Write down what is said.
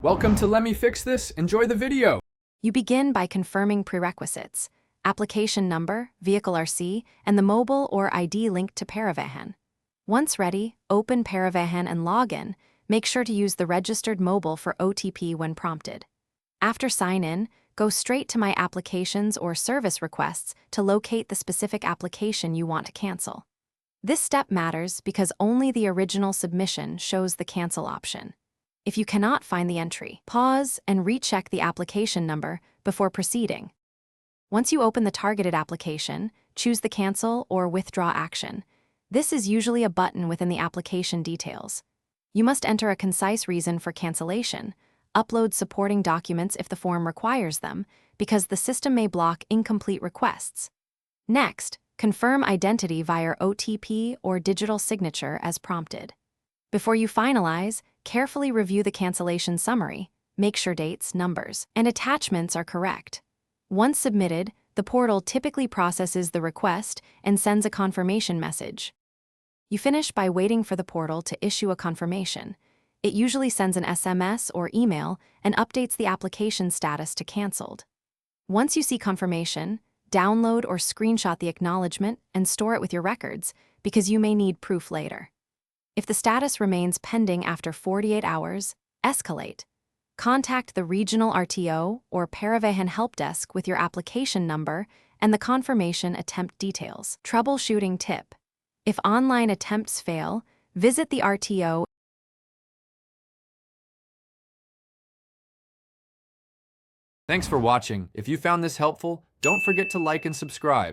Welcome to Let Me Fix This. Enjoy the video. You begin by confirming prerequisites: application number, vehicle RC, and the mobile or ID linked to Parivahan. Once ready, open Parivahan and log in. Make sure to use the registered mobile for OTP when prompted. After sign in, go straight to My Applications or Service Requests to locate the specific application you want to cancel. This step matters because only the original submission shows the cancel option. If you cannot find the entry, pause and recheck the application number before proceeding. Once you open the targeted application, choose the cancel or withdraw action. This is usually a button within the application details. You must enter a concise reason for cancellation, upload supporting documents if the form requires them, because the system may block incomplete requests. Next, confirm identity via OTP or digital signature as prompted. Before you finalize, carefully review the cancellation summary, make sure dates, numbers, and attachments are correct. Once submitted, the portal typically processes the request and sends a confirmation message. You finish by waiting for the portal to issue a confirmation. It usually sends an SMS or email and updates the application status to canceled. Once you see confirmation, download or screenshot the acknowledgement and store it with your records because you may need proof later. If the status remains pending after 48 hours, escalate. Contact the regional RTO or Parivahan help desk with your application number and the confirmation attempt details. Troubleshooting tip: if online attempts fail, visit the RTO. Thanks for watching. If you found this helpful, don't forget to like and subscribe.